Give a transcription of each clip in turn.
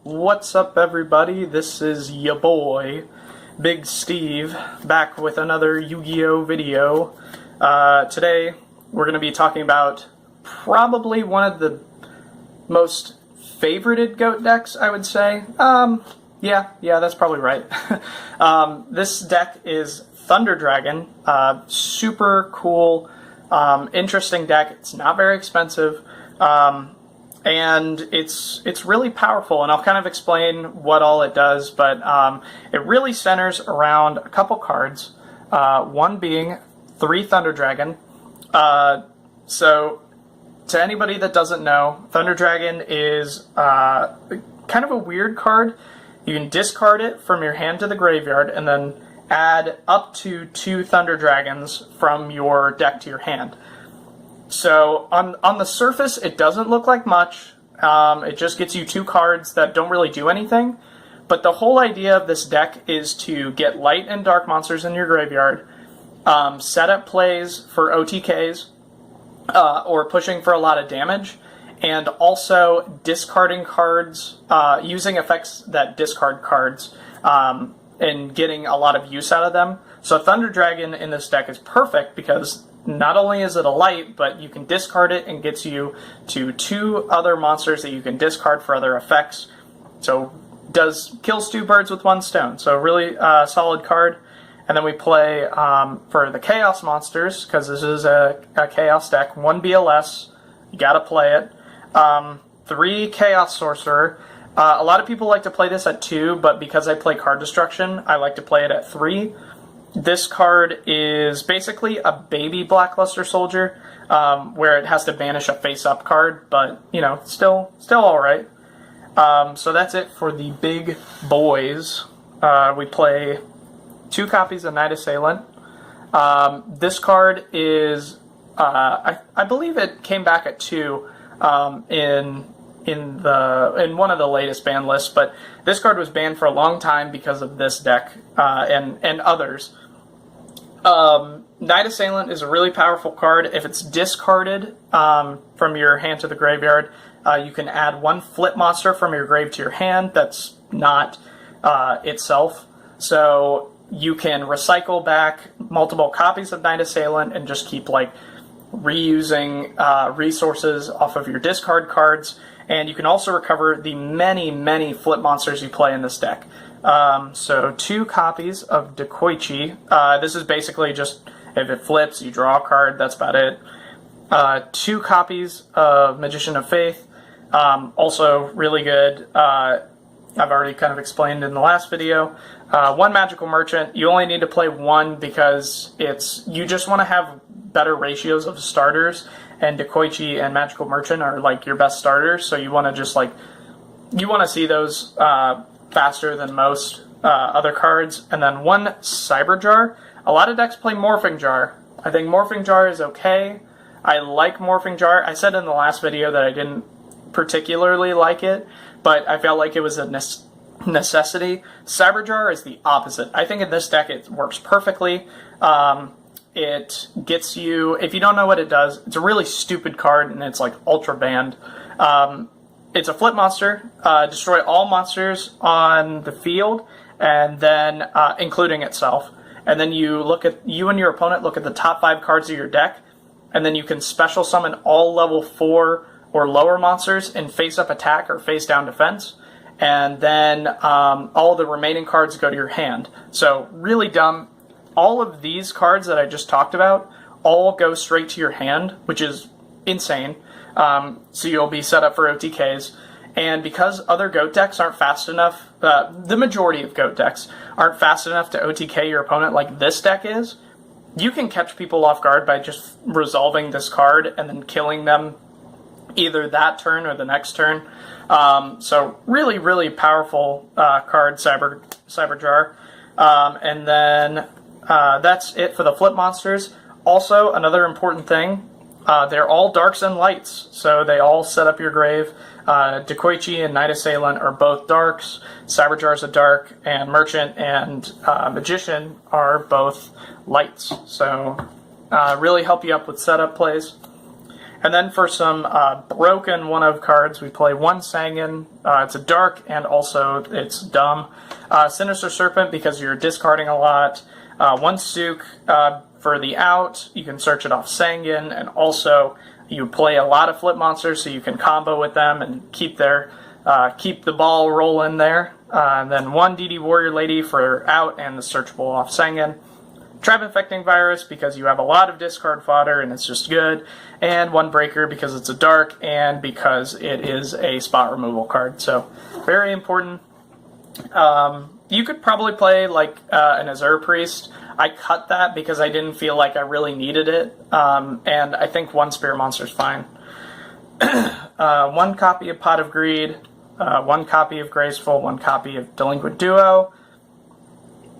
What's up, everybody? This is ya boy, Big Steve, back with another Yu-Gi-Oh video. Today, we're going to be talking about probably one of the most favorited GOAT decks, I would say. Yeah, that's probably right. This deck is Thunder Dragon. Super cool, interesting deck. It's not very expensive. And it's really powerful, and I'll kind of explain what all it does, but it really centers around a couple cards, one being 3 Thunder Dragon. So, to anybody that doesn't know, Thunder Dragon is kind of a weird card. You can discard it from your hand to the graveyard, and then add up to 2 Thunder Dragons from your deck to your hand. So, on the surface, it doesn't look like much. It just gets you 2 cards that don't really do anything. But the whole idea of this deck is to get light and dark monsters in your graveyard, set up plays for OTKs, or pushing for a lot of damage, and also discarding cards, using effects that discard cards, and getting a lot of use out of them. So Thunder Dragon in this deck is perfect because not only is it a light, but you can discard it and gets you to 2 other monsters that you can discard for other effects. So kills 2 birds with 1 stone. So really solid card. And then we play for the Chaos monsters, because this is a Chaos deck. 1 BLS, you gotta play it. 3 Chaos Sorcerer. A lot of people like to play this at 2, but because I play card destruction, I like to play it at 3. This card is basically a baby Blackluster Soldier, where it has to banish a face-up card, but, you know, still alright. So that's it for the big boys. We play 2 copies of Night Assailant. This card is, I believe it came back at 2 in one of the latest ban lists, but this card was banned for a long time because of this deck and others. Night Assailant is a really powerful card. If it's discarded from your hand to the graveyard, you can add 1 flip monster from your grave to your hand that's not itself. So you can recycle back multiple copies of Night Assailant and just keep like reusing resources off of your discard cards. And you can also recover the many flip monsters you play in this deck. So 2 copies of Dekoichi. This is basically just, if it flips, you draw a card, that's about it. 2 copies of Magician of Faith. Also really good. I've already kind of explained in the last video. 1 Magical Merchant. You only need to play 1 because you just want to have better ratios of starters, and Dekoichi and Magical Merchant are like your best starters, so you want to just like, you want to see those faster than most other cards. And then 1 Cyber Jar. A lot of decks play Morphing Jar. I think Morphing Jar is okay. I like Morphing Jar. I said in the last video that I didn't particularly like it, but I felt like it was a necessity. Cyber Jar is the opposite. I think in this deck it works perfectly. It gets you, if you don't know what it does, it's a really stupid card, and it's like ultra banned. It's a flip monster. Destroy all monsters on the field, and then including itself. And then you and your opponent look at the top 5 cards of your deck, and then you can special summon all level 4 or lower monsters in face-up attack or face-down defense. And then all the remaining cards go to your hand. So really dumb. All of these cards that I just talked about all go straight to your hand, which is insane. So you'll be set up for OTKs. And because other GOAT decks aren't fast enough, the majority of GOAT decks aren't fast enough to OTK your opponent like this deck is, you can catch people off guard by just resolving this card and then killing them either that turn or the next turn. So really powerful card, Cyber Jar. And then that's it for the flip monsters. Also, another important thing, they're all darks and lights, so they all set up your grave. Dekoichi and Night Assailant are both darks, Cyber Jar is a dark, and Merchant and Magician are both lights. So really help you up with setup plays. And then for some broken one-of cards, we play one Sanguine. It's a dark, and also it's dumb. Sinister Serpent, because you're discarding a lot. One Sook for the out. You can search it off Sanguine, and also you play a lot of flip monsters, so you can combo with them and keep the ball rolling there. And then one DD Warrior Lady for out and the searchable off Sanguine. Trap Infecting Virus, because you have a lot of discard fodder and it's just good. And one Breaker, because it's a dark and because it is a spot removal card. So, very important. You could probably play like an Azure Priest. I cut that because I didn't feel like I really needed it. And I think one Spirit Monster is fine. One copy of Pot of Greed. One copy of Graceful. One copy of Delinquent Duo.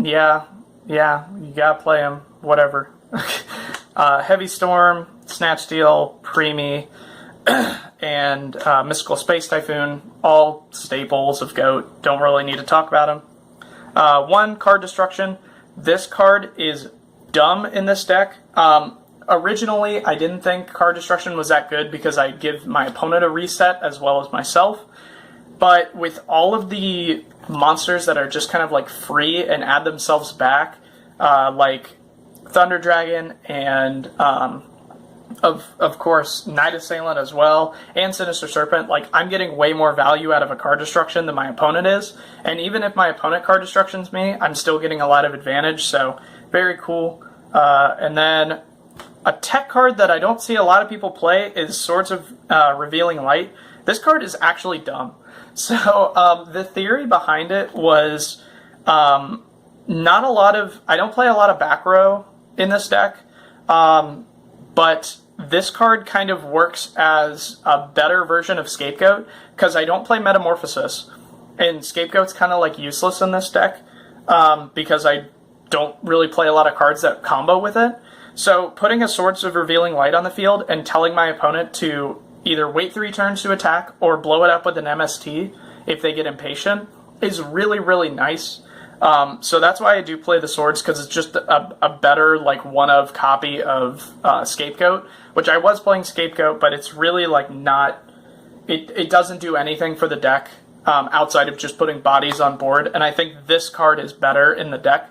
Yeah, you gotta play them. Whatever. Heavy Storm, Snatch Steal, Preemie, and Mystical Space Typhoon, all staples of GOAT. Don't really need to talk about them. One Card Destruction. This card is dumb in this deck. Originally, I didn't think Card Destruction was that good because I give my opponent a reset as well as myself. But with all of the monsters that are just kind of like free and add themselves back, like Thunder Dragon and of course Night Assailant as well, and Sinister Serpent, like I'm getting way more value out of a card destruction than my opponent is. And even if my opponent card destructions me, I'm still getting a lot of advantage, so very cool. And then a tech card that I don't see a lot of people play is Swords of Revealing Light. This card is actually dumb. So the theory behind it was not a lot of... I don't play a lot of back row in this deck, but this card kind of works as a better version of Scapegoat because I don't play Metamorphosis, and Scapegoat's kind of like useless in this deck because I don't really play a lot of cards that combo with it. So putting a Swords of Revealing Light on the field and telling my opponent to either wait 3 turns to attack or blow it up with an MST if they get impatient is really, really nice. So that's why I do play the Swords, because it's just a better like one-of copy of Scapegoat, which I was playing Scapegoat, but it's really like not... It doesn't do anything for the deck outside of just putting bodies on board, and I think this card is better in the deck.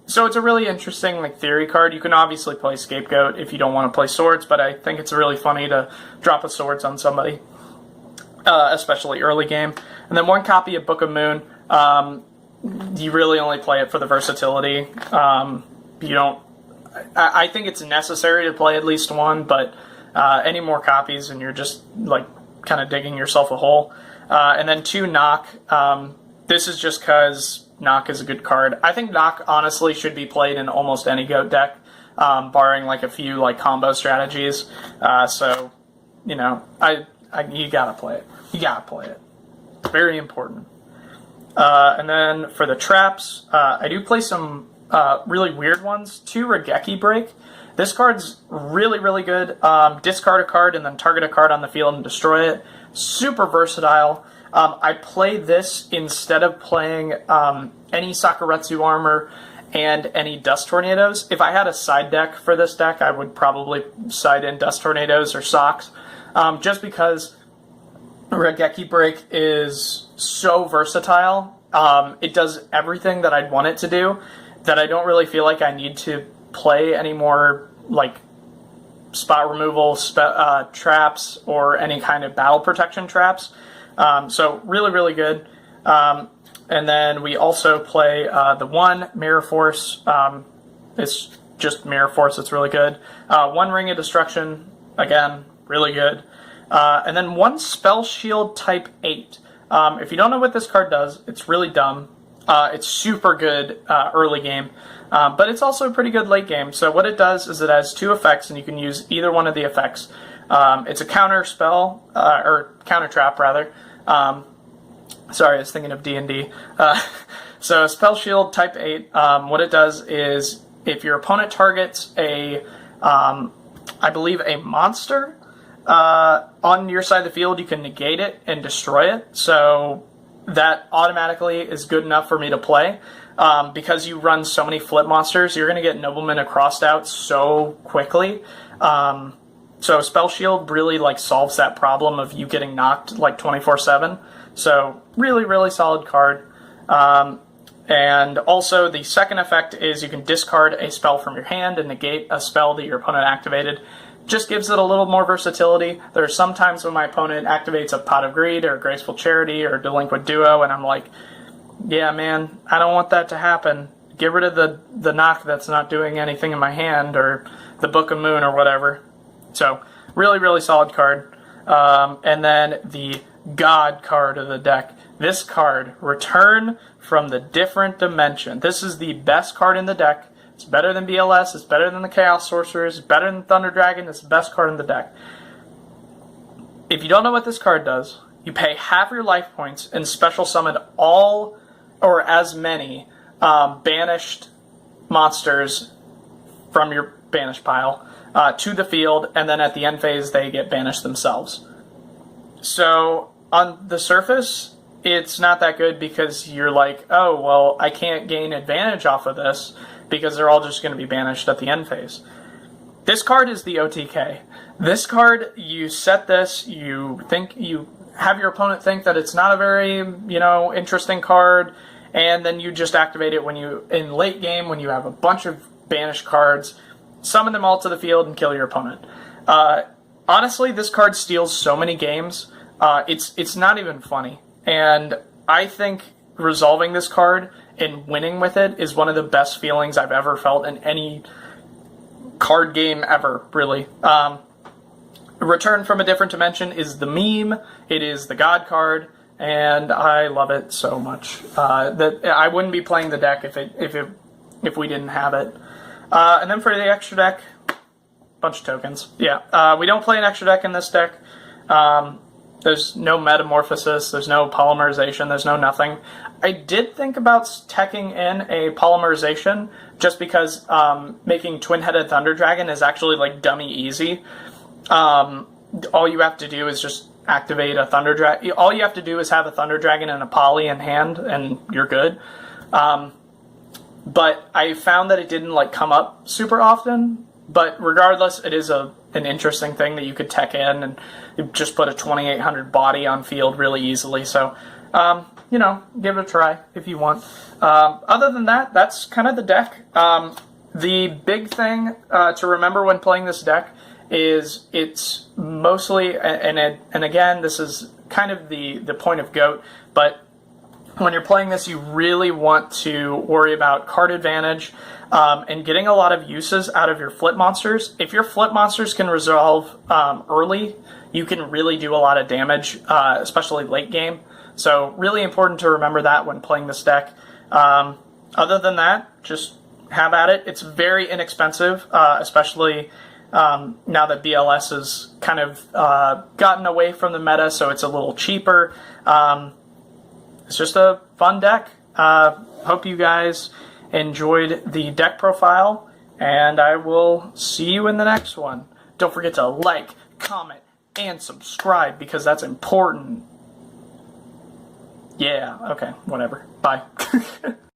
So it's a really interesting like theory card. You can obviously play Scapegoat if you don't want to play Swords, but I think it's really funny to drop a Swords on somebody, especially early game. And then one copy of Book of Moon. You really only play it for the versatility. You don't... I think it's necessary to play at least one, but any more copies and you're just like kind of digging yourself a hole. And then 2 Knock. This is just because Knock is a good card. I think Knock honestly should be played in almost any GOAT deck, barring like a few like combo strategies. So, you know, you gotta play it. You gotta play it. It's very important. And then for the traps, I do play some really weird ones. 2 Regeki Break. This card's really, really good. Discard a card and then target a card on the field and destroy it. Super versatile. I play this instead of playing any Sakuretsu Armor and any Dust Tornadoes. If I had a side deck for this deck, I would probably side in Dust Tornadoes or Socks, just because Regeki Break is so versatile. It does everything that I'd want it to do, that I don't really feel like I need to play any more like spot removal traps or any kind of battle protection traps. So really, really good. And then we also play the one Mirror Force. It's just Mirror Force. It's really good. 1 Ring of Destruction. Again, really good. And then 1 Spell Shield Type 8. If you don't know what this card does, it's really dumb. It's super good early game, but it's also pretty good late game. So what it does is it has 2 effects, and you can use either one of the effects. It's a counter spell, or counter trap rather. Sorry, I was thinking of D&D. So Spell Shield Type 8, what it does is if your opponent targets I believe a monster on your side of the field, you can negate it and destroy it. So that automatically is good enough for me to play. Because you run so many flip monsters, you're going to get Noblemen crossed out so quickly. So Spell Shield really like solves that problem of you getting knocked like 24/7. So really, really solid card. And also the second effect is you can discard a spell from your hand and negate a spell that your opponent activated. Just gives it a little more versatility. There are some times when my opponent activates a Pot of Greed or a Graceful Charity or a Delinquent Duo, and I'm like, yeah, man, I don't want that to happen. Get rid of the knock that's not doing anything in my hand, or the Book of Moon or whatever. So really, really solid card. And then the God card of the deck. This card, Return from the Different Dimension. This is the best card in the deck. It's better than BLS, it's better than the Chaos Sorcerers, it's better than Thunder Dragon, it's the best card in the deck. If you don't know what this card does, you pay half your life points and special summon all or as many banished monsters from your banish pile to the field, and then at the end phase they get banished themselves. So on the surface, it's not that good because you're like, oh, well, I can't gain advantage off of this because they're all just going to be banished at the end phase. This card is the OTK. This card, you set this, you have your opponent think that it's not a very, interesting card, and then you just activate it when in late game, when you have a bunch of banished cards, summon them all to the field and kill your opponent. Honestly, this card steals so many games, it's not even funny. And I think resolving this card and winning with it is one of the best feelings I've ever felt in any card game ever, really. Return from a Different Dimension is the meme, it is the God card, and I love it so much. That I wouldn't be playing the deck if we didn't have it. And then for the extra deck, bunch of tokens. Yeah, we don't play an extra deck in this deck. There's no Metamorphosis, there's no Polymerization, there's no nothing. I did think about teching in a Polymerization, just because making Twin-Headed Thunder Dragon is actually like dummy easy. All you have to do is just activate a Thunder Dragon. All you have to do is have a Thunder Dragon and a Poly in hand, and you're good. But I found that it didn't like come up super often. But regardless, it is an interesting thing that you could tech in and just put a 2800 body on field really easily. So, give it a try if you want. Other than that, that's kind of the deck. The big thing to remember when playing this deck is it's mostly, and again, this is kind of the point of GOAT, but when you're playing this, you really want to worry about card advantage and getting a lot of uses out of your flip monsters. If your flip monsters can resolve early, you can really do a lot of damage, especially late game. So really important to remember that when playing this deck. Other than that, just have at it. It's very inexpensive, especially now that BLS has kind of gotten away from the meta, so it's a little cheaper. It's just a fun deck. Hope you guys enjoyed the deck profile, and I will see you in the next one. Don't forget to like, comment, and subscribe, because that's important. Yeah, okay, whatever. Bye.